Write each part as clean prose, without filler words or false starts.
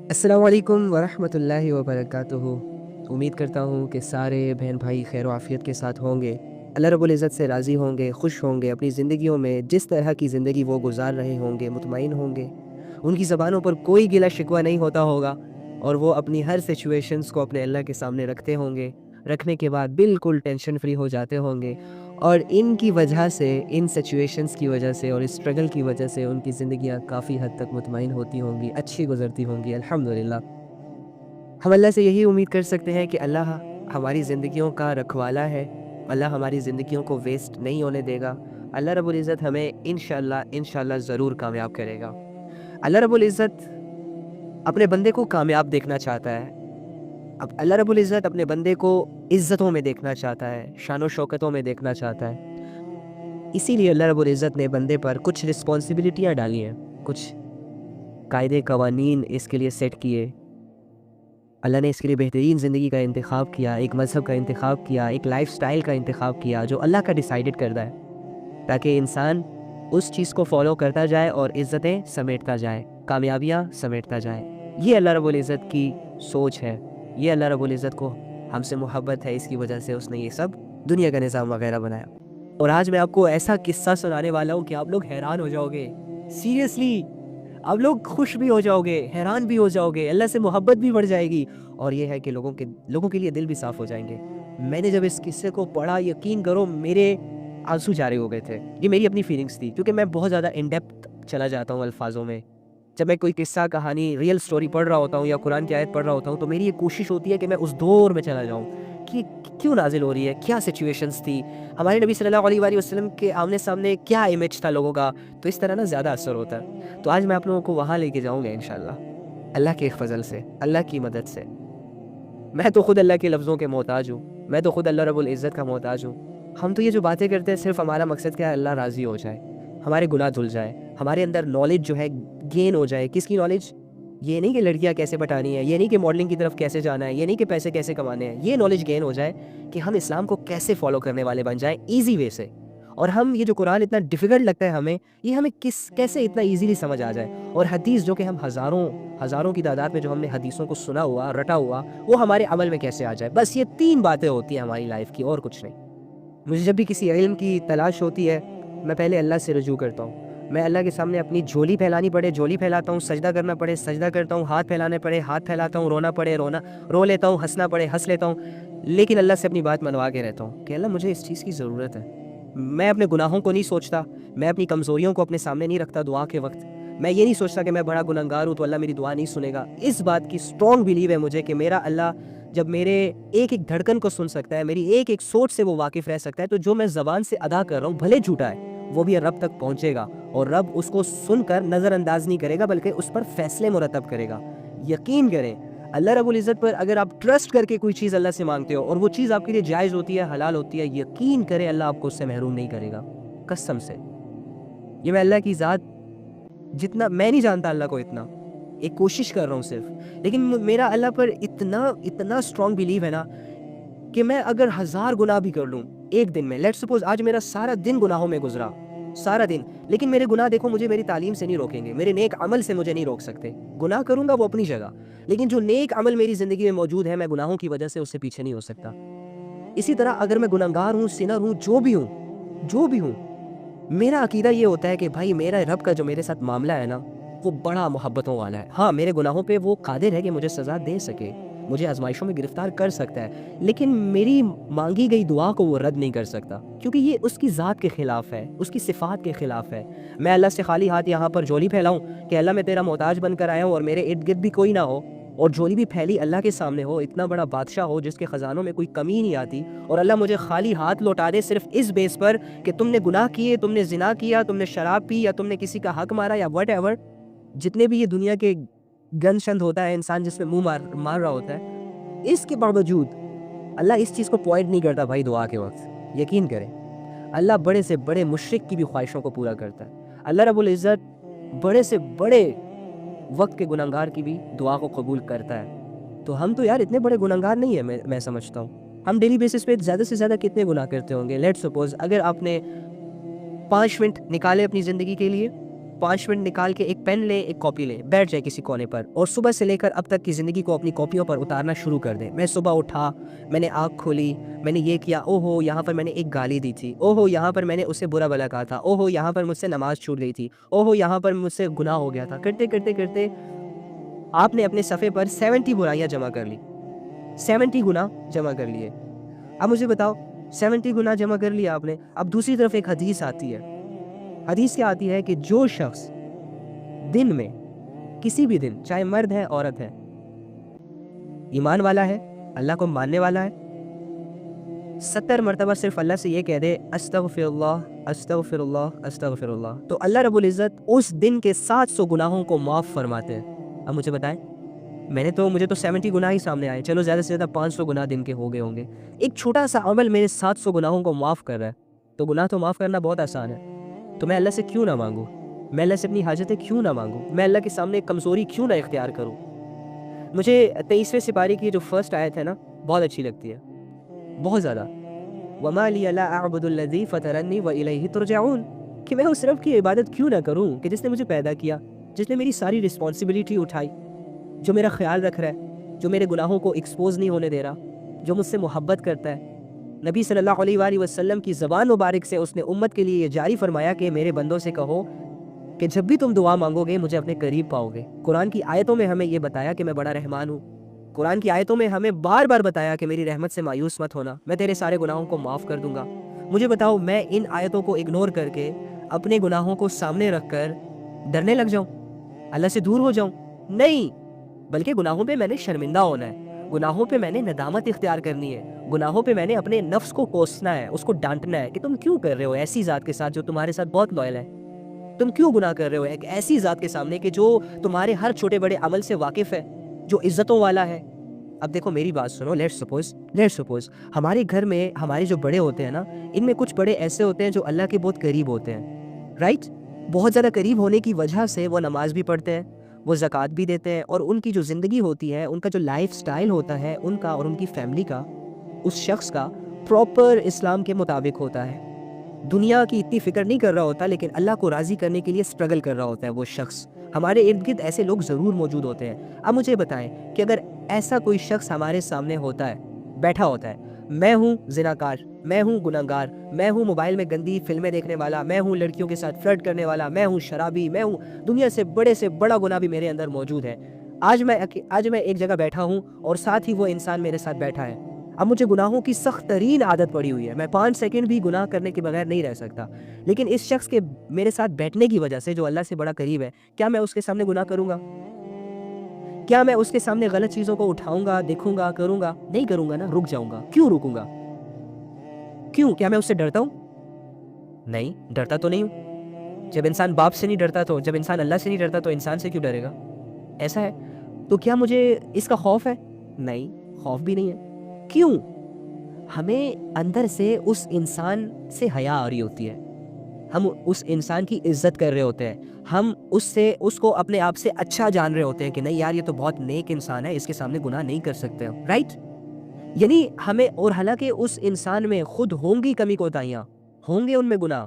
السلام علیکم ورحمۃ اللہ وبرکاتہ۔ امید کرتا ہوں کہ سارے بہن بھائی خیر و عافیت کے ساتھ ہوں گے، اللہ رب العزت سے راضی ہوں گے، خوش ہوں گے، اپنی زندگیوں میں جس طرح کی زندگی وہ گزار رہے ہوں گے مطمئن ہوں گے، ان کی زبانوں پر کوئی گلہ شکوہ نہیں ہوتا ہوگا، اور وہ اپنی ہر سچویشنز کو اپنے اللہ کے سامنے رکھتے ہوں گے، رکھنے کے بعد بالکل ٹینشن فری ہو جاتے ہوں گے، اور ان کی وجہ سے، ان سچویشنز کی وجہ سے اور اسٹرگل کی وجہ سے ان کی زندگیاں کافی حد تک مطمئن ہوتی ہوں گی، اچھی گزرتی ہوں گی الحمدللہ۔ ہم اللہ سے یہی امید کر سکتے ہیں کہ اللہ ہماری زندگیوں کا رکھوالا ہے، اللہ ہماری زندگیوں کو ویسٹ نہیں ہونے دے گا، اللہ رب العزت ہمیں انشاءاللہ ضرور کامیاب کرے گا۔ اللہ رب العزت اپنے بندے کو کامیاب دیکھنا چاہتا ہے، اب اللہ رب العزت اپنے بندے کو عزتوں میں دیکھنا چاہتا ہے، شان و شوکتوں میں دیکھنا چاہتا ہے، اسی لیے اللہ رب العزت نے بندے پر کچھ رسپانسبلٹیاں ڈالی ہیں، کچھ قاعدے قوانین اس کے لیے سیٹ کیے، اللہ نے اس کے لیے بہترین زندگی کا انتخاب کیا، ایک مذہب کا انتخاب کیا، ایک لائف سٹائل کا انتخاب کیا جو اللہ کا ڈیسائیڈڈ کردہ ہے، تاکہ انسان اس چیز کو فالو کرتا جائے اور عزتیں سمیٹتا جائے، کامیابیاں سمیٹتا جائے۔ یہ اللہ رب العزت کی سوچ ہے، یہ اللہ رب العزت کو ہم سے محبت ہے، اس کی وجہ سے اس نے یہ سب دنیا کا نظام وغیرہ بنایا۔ اور آج میں آپ کو ایسا قصہ سنانے والا ہوں کہ آپ لوگ حیران ہو جاؤ گے، سیریسلی آپ لوگ خوش بھی ہو جاؤ گے، حیران بھی ہو جاؤ گے، اللہ سے محبت بھی بڑھ جائے گی، اور یہ ہے کہ لوگوں کے لیے دل بھی صاف ہو جائیں گے۔ میں نے جب اس قصے کو پڑھا، یقین کرو میرے آنسو جارے ہو گئے تھے، یہ میری اپنی فیلنگس تھی، کیونکہ میں بہت زیادہ ان ڈیپتھ چلا جاتا ہوں الفاظوں میں۔ جب میں کوئی قصہ کہانی ریئل سٹوری پڑھ رہا ہوتا ہوں یا قرآن کی آیت پڑھ رہا ہوتا ہوں تو میری یہ کوشش ہوتی ہے کہ میں اس دور میں چلا جاؤں کہ کیوں نازل ہو رہی ہے، کیا سچویشنز تھی، ہمارے نبی صلی اللہ علیہ وآلہ وسلم کے آمنے سامنے کیا امیج تھا لوگوں کا، تو اس طرح نا زیادہ اثر ہوتا ہے۔ تو آج میں آپ لوگوں کو وہاں لے کے جاؤں گا انشاءاللہ، اللہ کے فضل سے، اللہ کی مدد سے۔ میں تو خود اللہ کے لفظوں کے محتاج ہوں، میں تو خود اللہ رب العزت کا محتاج ہوں۔ ہم تو یہ جو باتیں کرتے ہیں صرف ہمارا مقصد کیا ہے، اللہ راضی ہو جائے، ہمارے گناہ دھل جائے، ہمارے اندر نالج جو ہے گین ہو جائے۔ کس کی نالج؟ یہ نہیں کہ لڑکیاں کیسے پٹانی ہیں، یہ نہیں کہ ماڈلنگ کی طرف کیسے جانا ہے، یہ نہیں کہ پیسے کیسے کمانے ہیں، یہ نالج گین ہو جائے کہ ہم اسلام کو کیسے فالو کرنے والے بن جائیں ایزی وے سے، اور ہم یہ جو قرآن اتنا ڈیفیکلٹ لگتا ہے ہمیں، یہ ہمیں کیسے اتنا ایزیلی سمجھ آ جائے، اور حدیث جو کہ ہم ہزاروں کی تعداد میں جو ہم نے حدیثوں کو سنا ہوا، رٹا ہوا، وہ ہمارے عمل میں کیسے آ جائے۔ بس یہ 3 باتیں ہوتی ہیں ہماری لائف کی، اور کچھ نہیں۔ مجھے جب بھی کسی علم کی تلاش ہوتی ہے، میں پہلے اللہ سے رجوع کرتا ہوں، میں اللہ کے سامنے اپنی جھولی پھیلانی پڑے جھولی پھیلاتا ہوں، سجدہ کرنا پڑے سجدہ کرتا ہوں، ہاتھ پھیلانے پڑے ہاتھ پھیلاتا ہوں، رونا پڑے رو لیتا ہوں، ہنسنا پڑے ہنس لیتا ہوں، لیکن اللہ سے اپنی بات منوا کے رہتا ہوں کہ اللہ مجھے اس چیز کی ضرورت ہے۔ میں اپنے گناہوں کو نہیں سوچتا، میں اپنی کمزوریوں کو اپنے سامنے نہیں رکھتا دعا کے وقت، میں یہ نہیں سوچتا کہ میں بڑا گنہگار ہوں تو اللہ میری دعا نہیں سنے گا۔ اس بات کی اسٹرانگ بلیو ہے مجھے کہ میرا اللہ جب میرے ایک ایک دھڑکن کو سن سکتا ہے، میری ایک ایک سوچ سے وہ واقف رہ سکتا ہے، تو جو میں زبان سے ادا کر رہا ہوں بھلے جھوٹا ہے، وہ بھی رب تک پہنچے گا، اور رب اس کو سن کر نظر انداز نہیں کرے گا بلکہ اس پر فیصلے مرتب کرے گا۔ یقین کریں اللہ رب العزت پر اگر آپ ٹرسٹ کر کے کوئی چیز اللہ سے مانگتے ہو اور وہ چیز آپ کے لیے جائز ہوتی ہے، حلال ہوتی ہے، یقین کریں اللہ آپ کو اس سے محروم نہیں کرے گا، قسم سے۔ یہ میں اللہ کی ذات، جتنا میں نہیں جانتا اللہ کو اتنا، ایک کوشش کر رہا ہوں صرف، لیکن میرا اللہ پر اتنا اسٹرانگ بلیو ہے نا کہ میں اگر 1000 گناہ بھی کر لوں ایک دن میں، لیٹ سپوز آج میرا سارا دن گناہوں میں گزرا، سارا دن، لیکن میرے گناہ دیکھو مجھے میری تعلیم سے نہیں روکیں گے، میرے نیک عمل سے مجھے نہیں روک سکتے۔ گناہ کروں گا وہ اپنی جگہ، لیکن جو نیک عمل میری زندگی میں موجود ہے میں گناہوں کی وجہ سے اس سے پیچھے نہیں ہو سکتا۔ اسی طرح اگر میں گنہگار ہوں، سنر ہوں، جو بھی ہوں، میرا عقیدہ یہ ہوتا ہے کہ بھائی میرا رب کا جو میرے ساتھ معاملہ ہے نا وہ بڑا محبتوں والا ہے۔ ہاں میرے گناہوں پہ وہ قادر ہے کہ مجھے سزا دے سکے، مجھے آزمائشوں میں گرفتار کر سکتا ہے، لیکن میری مانگی گئی دعا کو وہ رد نہیں کر سکتا، کیونکہ یہ اس کی ذات کے خلاف ہے، اس کی صفات کے خلاف ہے۔ میں اللہ سے خالی ہاتھ یہاں پر جھولی پھیلاؤں کہ اللہ میں تیرا محتاج بن کر آیا ہوں اور میرے ارد گرد بھی کوئی نہ ہو، اور جھولی بھی پھیلی اللہ کے سامنے ہو، اتنا بڑا بادشاہ ہو جس کے خزانوں میں کوئی کمی نہیں آتی، اور اللہ مجھے خالی ہاتھ لوٹا دے صرف اس بیس پر کہ تم نے گناہ کیے، تم نے زنا کیا، تم نے شراب پی، یا تم نے کسی کا حق مارا، یا وٹ ایور، جتنے بھی یہ دنیا کے گند شند ہوتا ہے انسان جس میں منہ مار رہا ہوتا ہے، اس کے باوجود اللہ اس چیز کو پوائنٹ نہیں کرتا بھائی دعا کے وقت۔ یقین کریں اللہ بڑے سے بڑے مشرک کی بھی خواہشوں کو پورا کرتا ہے، اللہ رب العزت بڑے سے بڑے وقت کے گنہگار کی بھی دعا کو قبول کرتا ہے۔ تو ہم تو یار اتنے بڑے گنہگار نہیں ہیں، میں سمجھتا ہوں ہم ڈیلی بیسس پہ زیادہ سے زیادہ کتنے گناہ کرتے ہوں گے۔ لیٹ سپوز اگر آپ نے 5 منٹ نکالے اپنی زندگی کے لیے، 5 منٹ نکال کے ایک پین لے، ایک کاپی لے، بیٹھ جائے کسی کونے پر اور صبح سے لے کر اب تک کی زندگی کو اپنی کاپیوں پر اتارنا شروع کر دیں. میں صبح اٹھا، میں نے آنکھ کھولی، میں نے یہ کیا، او ہو یہاں پر میں نے ایک گالی دی تھی، او ہو یہاں پر میں نے اسے برا بھلا کہا تھا، او ہو یہاں پر مجھ سے نماز چھوٹ گئی تھی، او ہو یہاں پر مجھ سے گناہ ہو گیا تھا. کرتے کرتے کرتے آپ نے اپنے صفحے پر 70 برائیاں جمع کر لی، 70 گناہ جمع کر لیے. اب مجھے بتاؤ 70 گناہ جمع کر لیا آپ نے. اب دوسری طرف ایک حدیث آتی ہے. حدیث کیا آتی ہے کہ جو شخص دن میں کسی بھی دن، چاہے مرد ہے عورت ہے، ایمان والا ہے، اللہ کو ماننے والا ہے، 70 مرتبہ صرف اللہ سے یہ کہہ دے استغفر اللہ استغفر اللہ استغفر اللہ، تو اللہ رب العزت اس دن کے 700 گناہوں کو معاف فرماتے ہیں. اب مجھے بتائیں، مجھے تو 70 گناہ ہی سامنے آئے، چلو زیادہ سے زیادہ 500 گناہ دن کے ہو گئے ہوں گے. ایک چھوٹا سا عمل میرے 700 گناہوں کو معاف کر رہا ہے. تو گناہ تو معاف کرنا بہت آسان ہے، تو میں اللہ سے کیوں نہ مانگوں؟ میں اللہ سے اپنی حاجتیں کیوں نہ مانگوں؟ میں اللہ کے سامنے کمزوری کیوں نہ اختیار کروں؟ مجھے 23ویں سپارے کی جو فرسٹ آیت ہے نا، بہت اچھی لگتی ہے، بہت زیادہ. وَمَا لِيَ لَا أَعْبُدُ الَّذِي فَطَرَنِّي وَإِلَيْهِ تُرْجَعُونَ، کہ میں اس رب کی عبادت کیوں نہ کروں کہ جس نے مجھے پیدا کیا، جس نے میری ساری رسپانسبلٹی اٹھائی، جو میرا خیال رکھ رہا ہے، جو میرے گناہوں کو ایکسپوز نہیں ہونے دے رہا، جو مجھ سے محبت کرتا ہے. نبی صلی اللہ علیہ وآلہ وسلم کی زبان مبارک سے اس نے امت کے لیے یہ جاری فرمایا کہ میرے بندوں سے کہو کہ جب بھی تم دعا مانگو گے مجھے اپنے قریب پاؤ گے. قرآن کی آیتوں میں ہمیں یہ بتایا کہ میں بڑا رحمان ہوں. قرآن کی آیتوں میں ہمیں بار بار بتایا کہ میری رحمت سے مایوس مت ہونا، میں تیرے سارے گناہوں کو معاف کر دوں گا. مجھے بتاؤ، میں ان آیتوں کو اگنور کر کے اپنے گناہوں کو سامنے رکھ کر ڈرنے لگ جاؤں، اللہ سے دور ہو جاؤں؟ نہیں، بلکہ گناہوں پہ میں نے شرمندہ ہونا ہے، گناہوں پہ میں نے ندامت اختیار کرنی ہے، گناہوں پہ میں نے اپنے نفس کو کوسنا ہے، اس کو ڈانٹنا ہے کہ تم کیوں کر رہے ہو ایسی ذات کے ساتھ جو تمہارے ساتھ بہت لوئل ہے. تم کیوں گناہ کر رہے ہو ایک ایسی ذات کے سامنے کہ جو تمہارے ہر چھوٹے بڑے عمل سے واقف ہے، جو عزتوں والا ہے. اب دیکھو میری بات سنو، لیٹس سپوز ہمارے گھر میں ہمارے جو بڑے ہوتے ہیں نا، ان میں کچھ بڑے ایسے ہوتے ہیں جو اللہ کے بہت قریب ہوتے ہیں، رائٹ؟ بہت زیادہ قریب ہونے کی وجہ سے وہ نماز بھی پڑھتے ہیں، وہ زکوٰۃ بھی دیتے ہیں، اور ان کی جو زندگی ہوتی ہے، ان کا جو لائف سٹائل ہوتا ہے، ان کا اور ان کی فیملی کا، اس شخص کا پراپر اسلام کے مطابق ہوتا ہے. دنیا کی اتنی فکر نہیں کر رہا ہوتا، لیکن اللہ کو راضی کرنے کے لیے سٹرگل کر رہا ہوتا ہے وہ شخص. ہمارے ارد گرد ایسے لوگ ضرور موجود ہوتے ہیں. اب مجھے بتائیں کہ اگر ایسا کوئی شخص ہمارے سامنے ہوتا ہے، بیٹھا ہوتا ہے، میں ہوں زناکار، میں ہوں گنہگار، میں ہوں موبائل میں گندی فلمیں دیکھنے والا، میں ہوں لڑکیوں کے ساتھ فلرٹ کرنے والا، میں ہوں شرابی، میں ہوں دنیا سے بڑا گناہ بھی میرے اندر موجود ہے. آج میں ایک جگہ بیٹھا ہوں اور ساتھ ہی وہ انسان میرے ساتھ بیٹھا ہے. اب مجھے گناہوں کی سخت ترین عادت پڑی ہوئی ہے، میں 5 سیکنڈ بھی گناہ کرنے کے بغیر نہیں رہ سکتا. لیکن اس شخص کے میرے ساتھ بیٹھنے کی وجہ سے، جو اللہ سے بڑا قریب ہے، کیا میں اس کے سامنے گناہ کروں گا؟ کیا میں اس کے سامنے غلط چیزوں کو اٹھاؤں گا، دیکھوں گا، کروں گا؟ نہیں کروں گا نا، رک جاؤں گا. کیوں رکوں گا؟ کیوں؟ کیا میں اس سے ڈرتا ہوں؟ نہیں، ڈرتا تو نہیں ہوں. جب انسان باپ سے نہیں ڈرتا، تو جب انسان اللہ سے نہیں ڈرتا تو انسان سے کیوں ڈرے گا؟ ایسا ہے. تو کیا مجھے اس کا خوف ہے؟ نہیں، خوف بھی نہیں ہے. کیوں؟ ہمیں اندر سے اس انسان سے حیا آ رہی ہوتی ہے، ہم اس انسان کی عزت کر رہے ہوتے ہیں، ہم اس کو اپنے آپ سے اچھا جان رہے ہوتے ہیں کہ نہیں یار یہ تو بہت نیک انسان ہے، اس کے سامنے گناہ نہیں کر سکتے، رائٹ؟ یعنی ہمیں، اور حالانکہ اس انسان میں خود ہوں گی کمی کوتاہیاں، ہوں گے ان میں گناہ،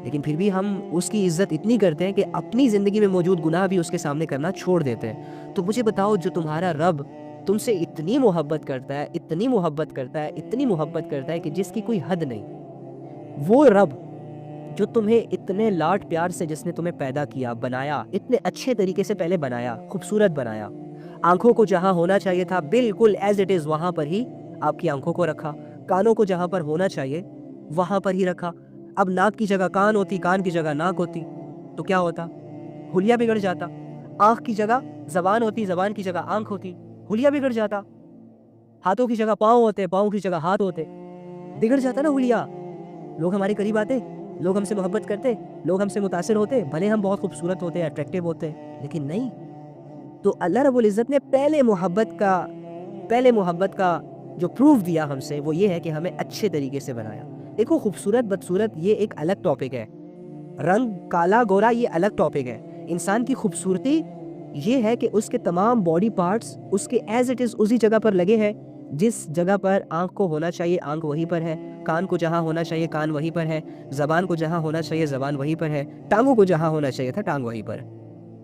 لیکن پھر بھی ہم اس کی عزت اتنی کرتے ہیں کہ اپنی زندگی میں موجود گناہ بھی اس کے سامنے کرنا چھوڑ دیتے ہیں. تو مجھے بتاؤ، جو تمہارا رب تم سے اتنی محبت کرتا ہے، اتنی محبت کرتا ہے، اتنی محبت کرتا ہے کہ جس کی کوئی حد نہیں، وہ رب جو تمہیں اتنے لاڈ پیار سے، جس نے تمہیں پیدا کیا، بنایا، اتنے اچھے طریقے سے پہلے بنایا، خوبصورت بنایا، آنکھوں کو جہاں ہونا چاہیے تھا بالکل ایز اٹ از وہاں پر ہی آپ کی آنکھوں کو رکھا، کانوں کو جہاں پر ہونا چاہیے وہاں پر ہی رکھا. اب ناک کی جگہ کان ہوتی، کان کی جگہ ناک ہوتی تو کیا ہوتا؟ حلیہ بگڑ جاتا. آنکھ کی جگہ زبان ہوتی، زبان کی جگہ آنکھ ہوتی، حلیہ بگڑ جاتا. ہاتھوں کی جگہ پاؤں ہوتے، پاؤں کی جگہ ہاتھ ہوتے، بگڑ جاتا نا حلیہ. لوگ ہمارے قریب آتے، لوگ ہم سے محبت کرتے، لوگ ہم سے متاثر ہوتے، بھلے ہم بہت خوبصورت ہوتے، اٹریکٹیو ہوتے، لیکن نہیں. تو اللہ رب العزت نے پہلے محبت کا جو پروف دیا ہم سے، وہ یہ ہے کہ ہمیں اچھے طریقے سے بنایا. دیکھو، خوبصورت بدصورت یہ ایک الگ ٹاپک ہے، رنگ کالا گورا یہ الگ ٹاپک ہے. انسان کی خوبصورتی یہ ہے کہ اس کے تمام باڈی پارٹس اس کے ایز اٹ از اسی جگہ پر لگے ہیں، جس جگہ پر آنکھ کو ہونا چاہیے آنکھ وہیں پر ہے، کان کو جہاں ہونا چاہیے کان وہیں پر ہے، زبان کو جہاں ہونا چاہیے زبان وہیں پر ہے، ٹانگوں کو جہاں ہونا چاہیے تھا ٹانگ وہیں پر ہے۔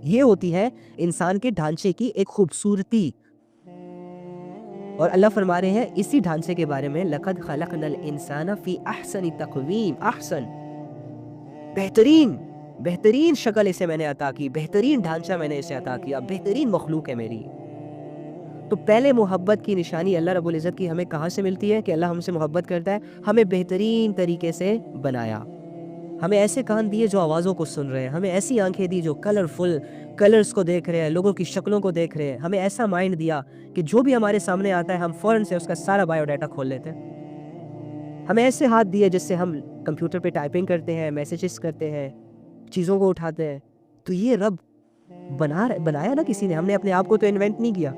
یہ ہوتی ہے انسان کے ڈھانچے کی ایک خوبصورتی، اور اللہ فرما رہے ہیں اسی ڈھانچے کے بارے میں لَقَدْ خَلَقْنَا الْإِنسَانَ فِي أَحْسَنِ تَقْوِيمٍ، احسن بہترین شکل اسے میں نے عطا کی، بہترین ڈھانچہ میں نے اسے عطا کیا، بہترین مخلوق ہے میری۔ تو پہلے محبت کی نشانی اللہ رب العزت کی ہمیں کہاں سے ملتی ہے کہ اللہ ہم سے محبت کرتا ہے، ہمیں بہترین طریقے سے بنایا، ہمیں ایسے کان دیے جو آوازوں کو سن رہے ہیں، ہمیں ایسی آنکھیں دی جو کلرفل کلرز کو دیکھ رہے ہیں، لوگوں کی شکلوں کو دیکھ رہے ہیں، ہمیں ایسا مائنڈ دیا کہ جو بھی ہمارے سامنے آتا ہے ہم فوراً سے اس کا سارا بایو ڈیٹا کھول لیتے ہیں، ہمیں ایسے ہاتھ دیے جس سے ہم کمپیوٹر پہ ٹائپنگ کرتے ہیں، میسیجز کرتے ہیں، چیزوں کو اٹھاتے ہیں۔ تو یہ رب بنایا نا کسی نے، ہم نے اپنے آپ کو تو انوینٹ نہیں کیا،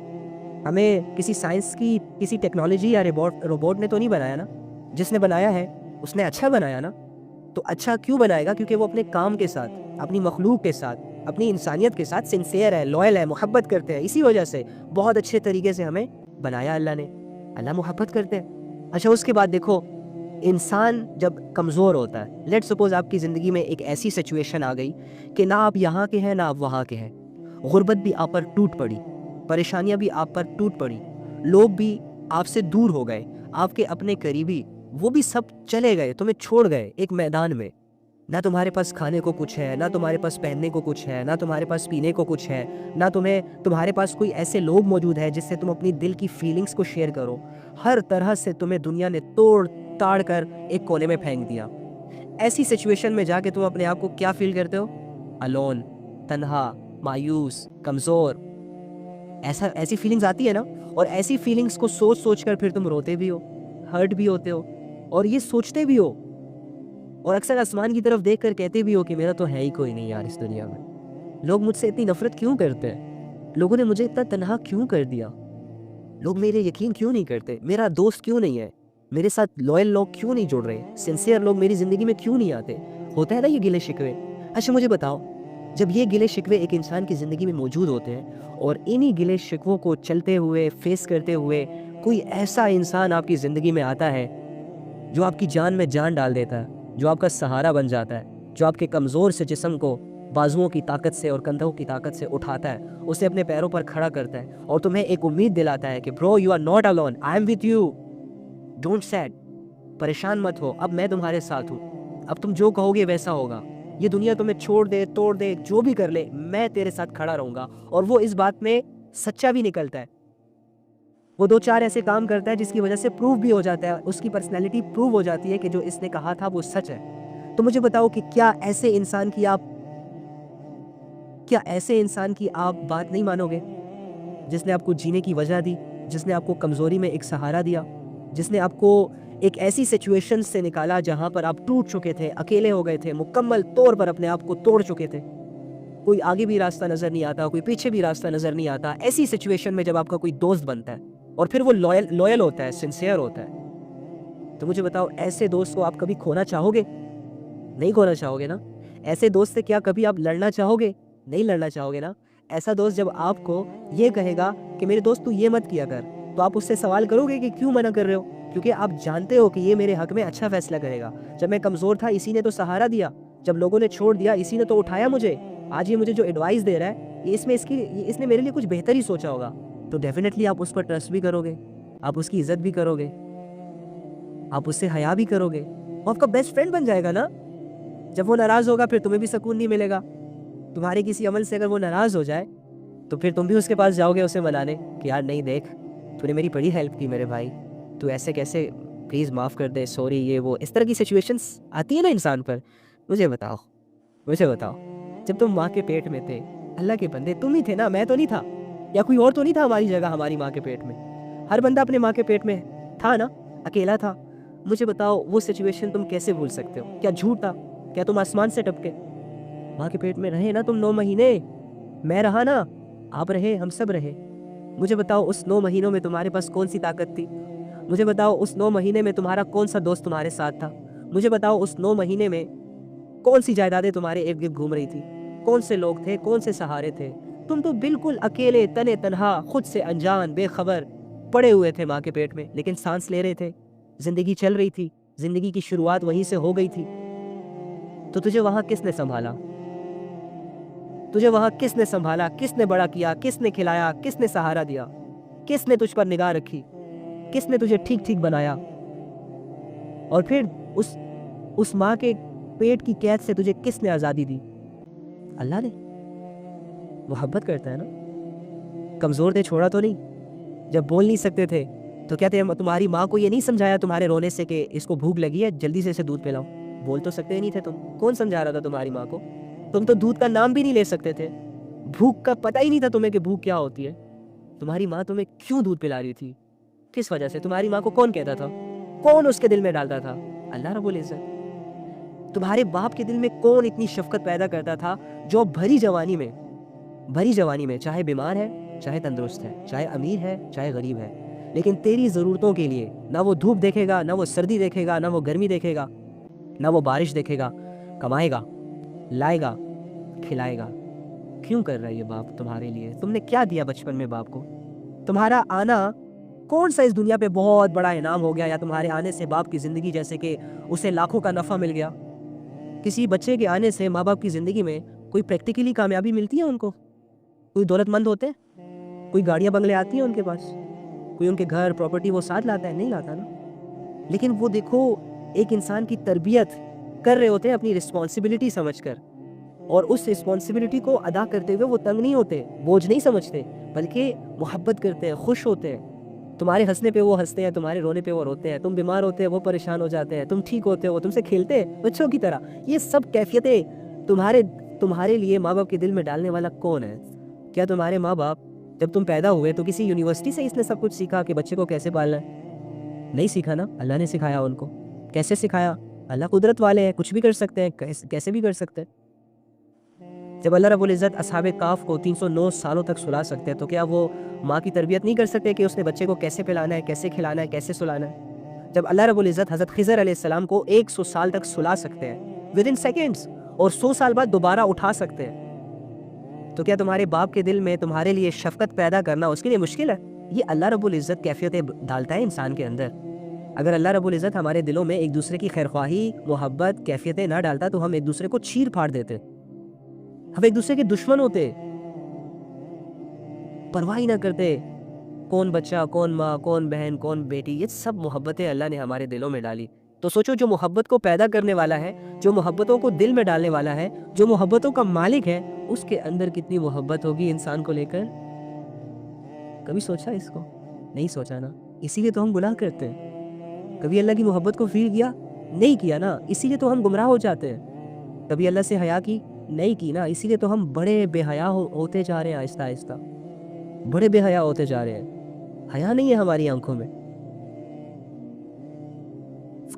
ہمیں کسی سائنس کی کسی ٹیکنالوجی یا روبوٹ نے تو نہیں بنایا نا، جس نے بنایا ہے اس نے اچھا بنایا نا۔ تو اچھا کیوں بنائے گا؟ کیونکہ وہ اپنے کام کے ساتھ، اپنی مخلوق کے ساتھ، اپنی انسانیت کے ساتھ سنسیئر ہے، لوئل ہے، محبت کرتے ہیں، اسی وجہ سے بہت اچھے طریقے سے ہمیں بنایا اللہ نے۔ اللہ محبت کرتے ہیں۔ اچھا اس کے بعد دیکھو، انسان جب کمزور ہوتا ہے، لیٹ سپوز آپ کی زندگی میں ایک ایسی سچویشن آ گئی کہ نہ آپ یہاں کے ہیں نہ آپ وہاں کے ہیں، غربت بھی آپ پر ٹوٹ پڑی، پریشانیاں بھی آپ پر ٹوٹ پڑی، لوگ بھی آپ سے دور ہو گئے، آپ کے اپنے قریبی وہ بھی سب چلے گئے، تمہیں چھوڑ گئے ایک میدان میں، نہ تمہارے پاس کھانے کو کچھ ہے، نہ تمہارے پاس پہننے کو کچھ ہے، نہ تمہارے پاس پینے کو کچھ ہے، نہ تمہارے پاس کوئی ایسے لوگ موجود ہیں جس سے تم اپنی دل کی فیلنگز کو شیئر کرو، ہر طرح سے تمہیں دنیا نے توڑ تاڑ کر ایک کونے میں پھینک دیا۔ ایسی سچویشن میں جا کے تم اپنے آپ کو کیا فیل کرتے ہو؟ الون، تنہا، مایوس، کمزور، ایسی فیلنگز آتی ہے نا، اور ایسی فیلنگز کو سوچ کر پھر تم روتے بھی ہو، ہرٹ بھی ہوتے ہو، اور یہ سوچتے بھی ہو، اور اکثر آسمان کی طرف دیکھ کر کہتے بھی ہو کہ میرا تو ہے ہی کوئی نہیں یار اس دنیا میں، لوگ مجھ سے اتنی نفرت کیوں کرتے ہیں، لوگوں نے مجھے اتنا تنہا کیوں کر دیا، لوگ میرے یقین کیوں نہیں کرتے، میرا دوست کیوں نہیں ہے، میرے ساتھ لوئل لوگ کیوں نہیں جڑ رہے، سنسیئر لوگ میری زندگی میں کیوں نہیں آتے، ہوتا ہے نا یہ گلے شکوے۔ اچھا مجھے بتاؤ، جب یہ گلے شکوے ایک انسان کی زندگی میں موجود ہوتے ہیں اور انہی گلے شکووں کو چلتے ہوئے فیس کرتے ہوئے کوئی ایسا انسان آپ کی زندگی میں آتا ہے جو آپ کی جان میں جان ڈال دیتا ہے، جو آپ کا سہارا بن جاتا ہے، جو آپ کے کمزور سے جسم کو بازوؤں کی طاقت سے اور کندھوں کی طاقت سے اٹھاتا ہے، اسے اپنے پیروں پر کھڑا کرتا ہے اور تمہیں ایک امید دلاتا ہے کہ bro you are not alone, I am with you, don't sad, پریشان مت ہو، اب میں تمہارے ساتھ ہوں، اب تم جو کہو گے ویسا ہوگا، یہ دنیا تمہیں چھوڑ دے توڑ دے جو بھی کر لے میں تیرے ساتھ کھڑا رہوں گا۔ اور وہ اس بات میں سچا بھی نکلتا ہے، وہ دو چار ایسے کام کرتا ہے جس کی وجہ سے پروف بھی ہو جاتا ہے، اس کی پرسنالٹی پروف ہو جاتی ہے کہ جو اس نے کہا تھا وہ سچ ہے۔ تو مجھے بتاؤ کہ کیا ایسے انسان کی آپ بات نہیں مانو گے، جس نے آپ کو جینے کی وجہ دی، جس نے آپ کو کمزوری میں ایک سہارا دیا، جس نے آپ کو ایک ایسی سچویشن سے نکالا جہاں پر آپ ٹوٹ چکے تھے، اکیلے ہو گئے تھے، مکمل طور پر اپنے آپ کو توڑ چکے تھے، کوئی آگے بھی راستہ نظر نہیں آتا، کوئی پیچھے بھی راستہ نظر نہیں آتا۔ ایسی سچویشن میں جب آپ کا کوئی دوست بنتا ہے اور پھر وہ لوئل ہوتا ہے، سنسیئر ہوتا ہے، تو مجھے بتاؤ ایسے دوست کو آپ کبھی کھونا چاہو گے؟ نہیں کھونا چاہو گے نا۔ ایسے دوست سے کیا کبھی آپ لڑنا چاہو گے؟ نہیں لڑنا چاہو گے نا۔ ایسا دوست جب آپ کو یہ کہے گا کہ میرے دوست تو یہ مت کیا کر، تو آپ اس سے سوال کرو گے کہ کیوں منع کر رہے ہو؟ کیونکہ آپ جانتے ہو کہ یہ میرے حق میں اچھا فیصلہ کرے گا، جب میں کمزور تھا اسی نے تو سہارا دیا، جب لوگوں نے چھوڑ دیا اسی نے تو اٹھایا مجھے، آج یہ مجھے جو ایڈوائس دے رہا ہے اس نے میرے لیے کچھ بہتر ہی سوچا ہوگا، تو ڈیفینیٹلی آپ اس پر ٹرسٹ بھی کرو گے، آپ اس کی عزت بھی کرو گے، آپ اس سے حیا بھی کرو گے، وہ آپ کا بیسٹ فرینڈ بن جائے گا نا۔ جب وہ ناراض ہوگا پھر تمہیں بھی سکون نہیں ملے گا، تمہارے کسی عمل سے اگر وہ ناراض ہو جائے تو پھر تم بھی اس کے پاس جاؤ گے اسے منانے کہ یار نہیں دیکھ تو نے میری بڑی ہیلپ کی میرے بھائی، تو ایسے کیسے، پلیز معاف کر دے، سوری، یہ وہ، اس طرح کی سچویشنس آتی ہے نا انسان پر۔ مجھے بتاؤ جب تم ماں کے پیٹ میں تھے، اللہ کے بندے تم ہی تھے نا، میں تو نہیں تھا، یا کوئی اور تو نہیں تھا ہماری جگہ ہماری ماں کے پیٹ میں، ہر بندہ اپنے ماں کے پیٹ میں تھا نا، اکیلا تھا۔ مجھے بتاؤ وہ سچویشن تم کیسے بھول سکتے ہو؟ کیا جھوٹ تھا؟ کیا تم آسمان سے ٹپکے؟ ماں کے پیٹ میں رہے نا تم 9 مہینے، میں رہا نا، آپ رہے، ہم سب رہے۔ مجھے بتاؤ اس 9 مہینوں میں تمہارے پاس کون سی طاقت تھی؟ مجھے بتاؤ اس 9 مہینے میں تمہارا کون سا دوست تمہارے ساتھ تھا؟ مجھے بتاؤ اس 9 مہینے میں کون سی جائیدادیں تمہارے ارد گرد گھوم رہی تھی؟ کون سے لوگ تھے؟ کون سے سہارے تھے؟ تم تو بالکل اکیلے تنے تنہا، خود سے انجان، بے خبر پڑے ہوئے تھے ماں کے پیٹ میں، لیکن سانس لے رہے تھے، زندگی چل رہی تھی، زندگی کی شروعات وہیں سے ہو گئی تھی، تو تجھے وہاں کس نے سنبھالا؟ تجھے وہاں کس نے سنبھالا؟ کس نے بڑا کیا؟ کس نے کھلایا؟ کس نے سہارا دیا؟ کس نے تجھ پر نگاہ رکھی؟ کس نے تجھے ٹھیک ٹھیک بنایا؟ اور پھر اس ماں کے پیٹ کی قید سے تجھے کس نے آزادی دی؟ اللہ نے۔ محبت کرتا ہے نا، کمزور تھے چھوڑا تو نہیں، جب بول نہیں سکتے تھے تو کیا تمہاری ماں کو یہ نہیں سمجھایا تمہارے رونے سے کہ اس کو بھوک لگی ہے، جلدی سے اسے دودھ پلاؤ؟ بول تو سکتے نہیں تھے تم، کون سمجھا رہا تھا تمہاری ماں کو؟ تم تو دودھ کا نام بھی نہیں لے سکتے تھے، بھوک کا پتہ ہی نہیں تھا تمہیں کہ بھوک کیا ہوتی ہے۔ تمہاری ماں تمہیں کیوں دودھ پلا رہی تھی؟ کس وجہ سے؟ تمہاری ماں کو کون کہتا تھا؟ کون اس کے دل میں ڈالتا تھا؟ اللہ رب العزت۔ تمہارے باپ کے دل میں کون اتنی شفقت پیدا کرتا تھا جو بھری جوانی میں چاہے بیمار ہے، چاہے تندرست ہے، چاہے امیر ہے، چاہے غریب ہے، لیکن تیری ضرورتوں کے لیے نہ وہ دھوپ دیکھے گا، نہ وہ سردی دیکھے گا، نہ وہ گرمی دیکھے گا، نہ وہ بارش دیکھے گا، کمائے گا، لائے گا، کھلائے گا۔ کیوں کر رہا ہے یہ باپ تمہارے لیے؟ تم نے کیا دیا بچپن میں باپ کو؟ تمہارا آنا کون سا اس دنیا پہ بہت بڑا انعام ہو گیا، یا تمہارے آنے سے باپ کی زندگی جیسے کہ اسے لاکھوں کا نفع مل گیا؟ کسی بچے کے آنے سے ماں باپ کی زندگی میں کوئی پریکٹیکلی کامیابی ملتی ہے ان کو؟ کوئی دولت مند ہوتے ہیں؟ کوئی گاڑیاں بنگلے آتی ہیں ان کے پاس؟ کوئی ان کے گھر پراپرٹی وہ ساتھ لاتا ہے؟ نہیں لاتا نا۔ لیکن وہ دیکھو ایک انسان کی تربیت کر رہے ہوتے ہیں اپنی رسپانسبلٹی سمجھ کر، اور اس رسپانسبلٹی کو ادا کرتے ہوئے وہ تنگ نہیں ہوتے، بوجھ نہیں سمجھتے، بلکہ محبت کرتے ہیں، خوش ہوتے ہیں۔ تمہارے ہنسنے پہ وہ ہنستے ہیں، تمہارے رونے پہ وہ روتے ہیں، تم بیمار ہوتے ہیں وہ پریشان ہو جاتے ہیں، تم ٹھیک ہوتے ہو وہ تم سے کھیلتے ہیں بچوں کی طرح۔ یہ سب کیفیتیں تمہارے لیے ماں باپ کے دل میں ڈالنے والا کون ہے؟ کیا تمہارے ماں باپ جب تم پیدا ہوئے تو کسی یونیورسٹی سے اس نے سب کچھ سیکھا کہ بچے کو کیسے پالنا ہے؟ نہیں سیکھا نا، اللہ نے سکھایا ان کو۔ کیسے سکھایا؟ اللہ قدرت والے ہیں، کچھ بھی کر سکتے ہیں، کیسے بھی کر سکتے ہیں۔ جب اللہ رب العزت اصحاب کہف کو 309 سالوں تک سلا سکتے ہیں تو کیا وہ ماں کی تربیت نہیں کر سکتے کہ اس نے بچے کو کیسے پلانا ہے، کیسے کھلانا ہے، کیسے سلانا ہے؟ جب اللہ رب العزت حضرت خضر علیہ السلام کو 100 سال تک سلا سکتے ہیں ود ان سیکنڈز، اور 100 سال بعد دوبارہ اٹھا سکتے ہیں، تو کیا تمہارے باپ کے دل میں تمہارے لیے شفقت پیدا کرنا اس کے لیے مشکل ہے؟ یہ اللہ رب العزت کیفیتیں ڈالتا ہے انسان کے اندر۔ اگر اللہ رب العزت ہمارے دلوں میں ایک دوسرے کی خیرخواہی، محبت، کیفیتیں نہ ڈالتا تو ہم ایک دوسرے کو چیر پھاڑ دیتے، ہم ایک دوسرے کے دشمن ہوتے، پرواہ ہی نہ کرتے کون بچہ، کون ماں، کون بہن، کون بیٹی۔ یہ سب محبتیں اللہ نے ہمارے دلوں میں ڈالی۔ تو سوچو جو محبت کو پیدا کرنے والا ہے، جو محبتوں کو دل میں ڈالنے والا ہے، جو محبتوں کا مالک ہے، اس کے اندر کتنی محبت ہوگی انسان کو لے کر؟ کبھی سوچا اس کو؟ نہیں سوچا نا، اسی لیے تو ہم گناہ کرتے ہیں۔ کبھی اللہ کی محبت کو فیل کیا؟ نہیں کیا نا، اسی لیے تو ہم گمراہ ہو جاتے ہیں۔ کبھی اللہ سے حیا کی؟ نہیں کی نا، اسی لیے تو ہم بڑے بے حیا ہوتے جا رہے ہیں، آہستہ آہستہ بڑے بے حیا ہوتے جا رہے ہیں۔ حیا نہیں ہے ہماری آنکھوں میں۔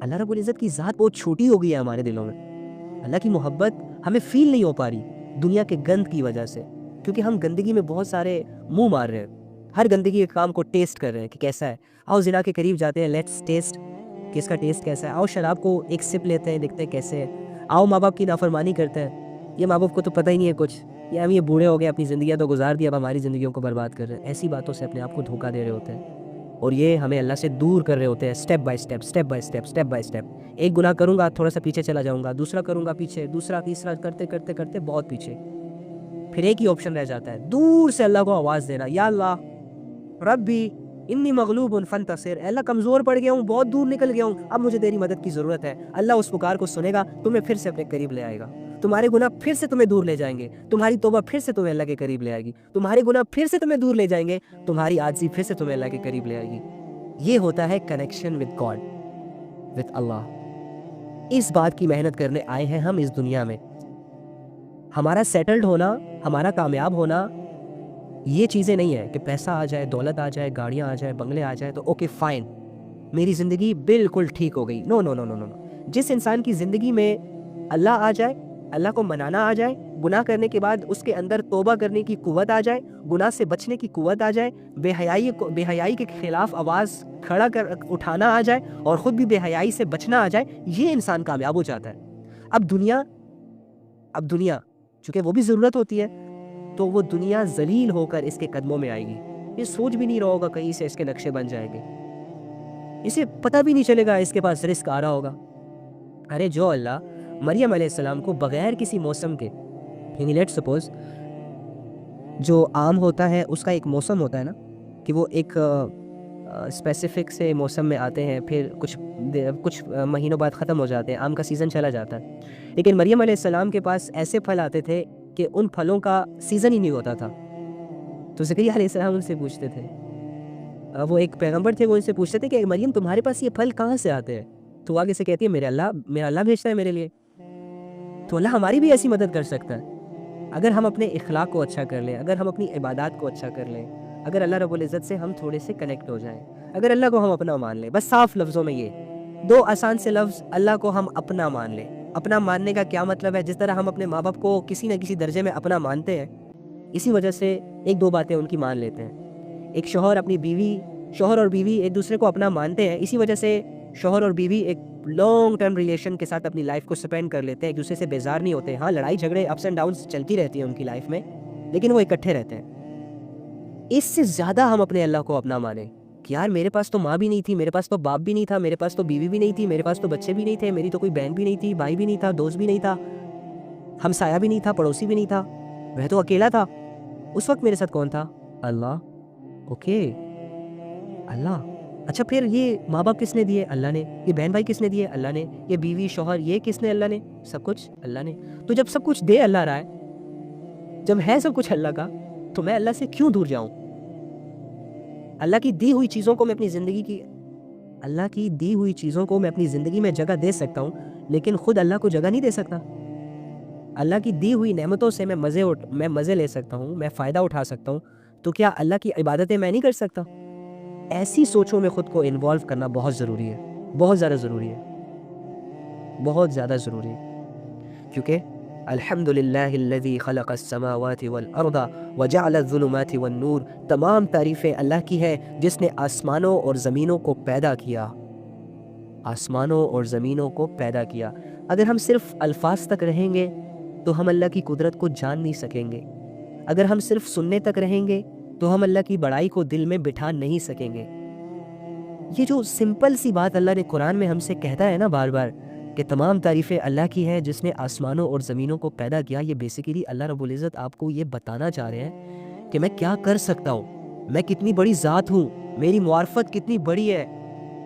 اللہ رب العزت کی ذات بہت چھوٹی ہو گئی ہے ہمارے دلوں میں۔ اللہ کی محبت ہمیں فیل نہیں ہو پا رہی دنیا کے گند کی وجہ سے، کیونکہ ہم گندگی میں بہت سارے منہ مار رہے ہیں، ہر گندگی کے کام کو ٹیسٹ کر رہے ہیں کہ کیسا ہے۔ آؤ زنا کے قریب جاتے ہیں، لیٹس ٹیسٹ کہ اس کا ٹیسٹ کیسا ہے۔ آؤ شراب کو ایک سپ لیتے ہیں، دیکھتے ہیں کیسے ہے۔ آؤ ماں باپ کی نافرمانی کرتے ہیں، یہ ماں باپ کو تو پتہ ہی نہیں ہے کچھ، یا ہم یہ بوڑھے ہو گئے، اپنی زندگیاں تو گزار دی، اب ہماری زندگیوں کو برباد کر رہے ہیں۔ ایسی باتوں سے اپنے آپ کو دھوکہ دے رہے ہوتے ہیں، اور یہ ہمیں اللہ سے دور کر رہے ہوتے ہیں، step by step, step by step, step by step. ایک گناہ کروں گا تھوڑا سا پیچھے چلا جاؤں گا، دوسرا کروں گا پیچھے، دوسرا تیسرا، کرتے کرتے کرتے بہت پیچھے۔ پھر ایک ہی آپشن رہ جاتا ہے، دور سے اللہ کو آواز دینا، یا اللہ ربی انی مغلوب فانتصر، اے اللہ کمزور پڑ گیا ہوں، بہت دور نکل گیا ہوں، اب مجھے تیری مدد کی ضرورت ہے۔ اللہ اس پکار کو سنے گا، تمہیں پھر سے اپنے قریب لے آئے گا، تمہارے گناہ پھر سے تمہیں دور لے جائیں گے، تمہاری توبہ پھر سے تمہیں اللہ کے قریب لے آئے گی، تمہارے گناہ پھر سے تمہیں دور لے جائیں گے، تمہاری عاجزی پھر سے تمہیں اللہ کے قریب لے آئے گی۔ یہ ہوتا ہے کنیکشن وتھ گاڈ، وتھ اللہ۔ اس بات کی محنت کرنے آئے ہیں ہم اس دنیا میں۔ ہمارا سیٹلڈ ہونا، ہمارا کامیاب ہونا یہ چیزیں نہیں ہے کہ پیسہ آ جائے، دولت آ جائے، گاڑیاں آ جائے، بنگلے آ جائے تو اوکے فائن، میری زندگی بالکل ٹھیک ہو گئی۔ نو نو نو نو نو۔ جس انسان کی زندگی میں اللہ آ جائے، اللہ کو منانا آ جائے، گناہ کرنے کے بعد اس کے اندر توبہ کرنے کی قوت آ جائے، گناہ سے بچنے کی قوت آ جائے، بے حیائی کے خلاف آواز کھڑا کر اٹھانا آ جائے، اور خود بھی بے حیائی سے بچنا آ جائے، یہ انسان کامیاب ہو جاتا ہے۔ اب دنیا چونکہ وہ بھی ضرورت ہوتی ہے، تو وہ دنیا ذلیل ہو کر اس کے قدموں میں آئے گی، یہ سوچ بھی نہیں رہا ہوگا کہیں سے اس کے نقشے بن جائیں گے۔ اسے پتہ بھی نہیں چلے گا اس کے پاس رزق آ رہا ہوگا۔ ارے جو اللہ مریم علیہ السلام کو بغیر کسی موسم کے، یعنی لیٹ سپوز جو آم ہوتا ہے اس کا ایک موسم ہوتا ہے نا کہ وہ ایک اسپیسیفک سے موسم میں آتے ہیں، پھر کچھ مہینوں بعد ختم ہو جاتے ہیں، آم کا سیزن چلا جاتا ہے، لیکن مریم علیہ السلام کے پاس ایسے پھل آتے تھے کہ ان پھلوں کا سیزن ہی نہیں ہوتا تھا۔ تو زکریا علیہ السلام ان سے پوچھتے تھے، وہ ایک پیغمبر تھے، وہ ان سے پوچھتے تھے کہ مریم تمہارے پاس یہ پھل کہاں سے آتے ہیں؟ تو آگے سے کہتی ہے میرا اللہ بھیجتا ہے میرے لیے۔ تو اللہ ہماری بھی ایسی مدد کر سکتا ہے اگر ہم اپنے اخلاق کو اچھا کر لیں، اگر ہم اپنی عبادات کو اچھا کر لیں، اگر اللہ رب العزت سے ہم تھوڑے سے کنیکٹ ہو جائیں، اگر اللہ کو ہم اپنا مان لیں۔ بس صاف لفظوں میں یہ دو آسان سے لفظ، اللہ کو ہم اپنا مان لیں۔ اپنا ماننے کا کیا مطلب ہے؟ جس طرح ہم اپنے ماں باپ کو کسی نہ کسی درجے میں اپنا مانتے ہیں، اسی وجہ سے ایک دو باتیں ان کی مان لیتے ہیں۔ ایک شوہر اور بیوی ایک دوسرے کو اپنا مانتے ہیں، اسی وجہ سے شوہر اور بیوی ایک لانگ ٹرم ریلیشن کے ساتھ اپنی لائف کو سپینڈ کر لیتے ہیں، ایک دوسرے سے بیزار نہیں ہوتے۔ ہاں لڑائی جھگڑے اپس اینڈ ڈاؤنس چلتی رہتی ہیں ان کی لائف میں، لیکن وہ اکٹھے رہتے ہیں۔ اس سے زیادہ ہم اپنے اللہ کو اپنا مانیں کہ یار میرے پاس تو ماں بھی نہیں تھی، میرے پاس تو باپ بھی نہیں تھا، میرے پاس تو بیوی بھی نہیں تھی، میرے پاس تو بچے بھی نہیں تھے، میری تو کوئی بہن بھی نہیں تھی، بھائی بھی نہیں تھا، دوست بھی نہیں تھا، ہمسایہ بھی نہیں تھا، پڑوسی بھی نہیں تھا، میں تو اکیلا تھا۔ اس وقت میرے ساتھ کون تھا؟ اللہ۔ اوکے، اللہ۔ اچھا پھر یہ ماں باپ کس نے دیے؟ اللہ نے۔ یہ بہن بھائی کس نے دیے؟ اللہ نے۔ یہ بیوی شوہر یہ کس نے؟ اللہ نے۔ سب کچھ اللہ نے۔ تو جب سب کچھ دے اللہ رہا ہے، جب ہے سب کچھ اللہ کا، تو میں اللہ سے کیوں دور جاؤں؟ اللہ کی دی ہوئی چیزوں کو میں اپنی زندگی میں جگہ دے سکتا ہوں، لیکن خود اللہ کو جگہ نہیں دے سکتا۔ اللہ کی دی ہوئی نعمتوں سے میں مزے لے سکتا ہوں، میں فائدہ اٹھا سکتا ہوں، تو کیا اللہ کی عبادتیں میں نہیں کر سکتا؟ ایسی سوچوں میں خود کو انوالو کرنا بہت ضروری ہے، بہت زیادہ ضروری ہے، بہت زیادہ ضروری ہے، کیونکہ الحمدللہ الذی خلق السماوات والارض وجعل الظلمات والنور، تمام تعریفیں اللہ کی ہے جس نے آسمانوں اور زمینوں کو پیدا کیا، آسمانوں اور زمینوں کو پیدا کیا۔ اگر ہم صرف الفاظ تک رہیں گے تو ہم اللہ کی قدرت کو جان نہیں سکیں گے، اگر ہم صرف سننے تک رہیں گے تو ہم اللہ کی بڑائی کو دل میں بٹھا نہیں سکیں گے۔ یہ جو سمپل سی بات اللہ نے قرآن میں ہم سے کہتا ہے نا بار بار کہ تمام تعریفیں اللہ کی ہیں جس نے آسمانوں اور زمینوں کو پیدا کیا، یہ بیسیکلی اللہ رب العزت آپ کو یہ بتانا چاہ رہے ہیں کہ میں کیا کر سکتا ہوں، میں کتنی بڑی ذات ہوں، میری معرفت کتنی بڑی ہے،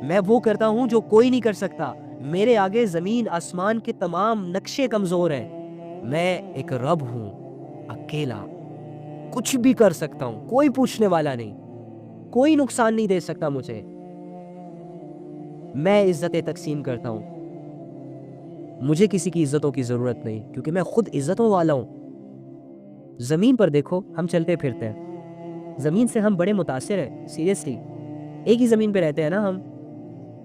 میں وہ کرتا ہوں جو کوئی نہیں کر سکتا، میرے آگے زمین آسمان کے تمام نقشے کمزور ہیں، میں ایک رب ہوں اکیلا، کچھ بھی کر سکتا ہوں، کوئی پوچھنے والا نہیں، کوئی نقصان نہیں دے سکتا مجھے، میں عزتیں تقسیم کرتا ہوں، مجھے کسی کی عزتوں کی ضرورت نہیں، کیونکہ میں خود عزتوں والا ہوں۔ زمین پر دیکھو، ہم چلتے پھرتے ہیں، زمین سے ہم بڑے متاثر ہیں، سیریسلی، ایک ہی زمین پہ رہتے ہیں نا ہم،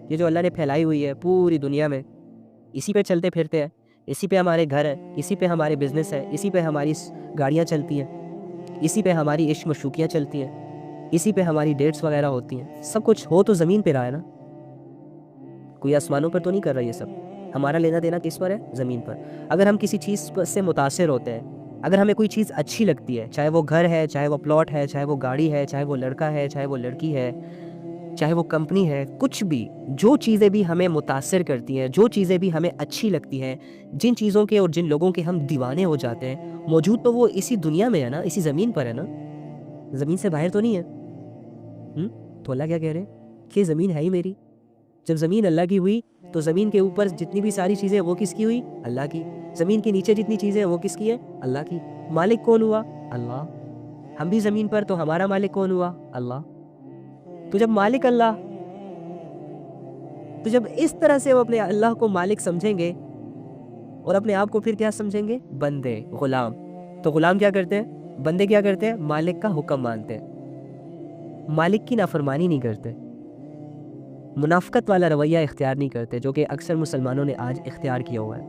یہ جو اللہ نے پھیلائی ہوئی ہے پوری دنیا میں، اسی پہ چلتے پھرتے ہیں، اسی پہ ہمارے گھر ہے، اسی پہ ہمارے بزنس ہے، اسی پہ ہماری گاڑیاں چلتی ہیں، اسی پہ ہماری عشق مشوقیاں چلتی ہیں، اسی پہ ہماری ڈیٹس وغیرہ ہوتی ہیں، سب کچھ ہو تو زمین پہ رہا ہے نا، کوئی آسمانوں پر تو نہیں کر رہا یہ سب، ہمارا لینا دینا کس پر ہے؟ زمین پر۔ اگر ہم کسی چیز سے متاثر ہوتے ہیں، اگر ہمیں کوئی چیز اچھی لگتی ہے، چاہے وہ گھر ہے، چاہے وہ پلاٹ ہے، چاہے وہ گاڑی ہے، چاہے وہ لڑکا ہے، چاہے وہ لڑکی ہے، چاہے وہ کمپنی ہے، کچھ بھی، جو چیزیں بھی ہمیں متاثر کرتی ہیں، جو چیزیں بھی ہمیں اچھی لگتی ہیں، جن چیزوں کے اور جن لوگوں کے ہم دیوانے ہو جاتے ہیں، موجود تو وہ اسی دنیا میں ہے نا، اسی زمین پر ہے نا، زمین سے باہر تو نہیں ہے۔ تو اللہ کیا کہہ رہے ہیں کہ زمین ہے ہی میری۔ جب زمین اللہ کی ہوئی تو زمین کے اوپر جتنی بھی ساری چیزیں وہ کس کی ہوئی؟ اللہ کی۔ زمین کے نیچے جتنی چیزیں وہ کس کی ہیں؟ اللہ کی۔ مالک کون ہوا؟ اللہ۔ ہم بھی زمین پر، تو ہمارا مالک کون ہوا؟ اللہ۔ تو جب مالک اللہ، تو جب اس طرح سے وہ اپنے اللہ کو مالک سمجھیں گے اور اپنے آپ کو پھر کیا سمجھیں گے؟ بندے، غلام۔ تو غلام کیا کرتے ہیں؟ بندے کیا کرتے ہیں؟ مالک کا حکم مانتے ہیں، مالک کی نافرمانی نہیں کرتے، منافقت والا رویہ اختیار نہیں کرتے، جو کہ اکثر مسلمانوں نے آج اختیار کیا ہوا ہے۔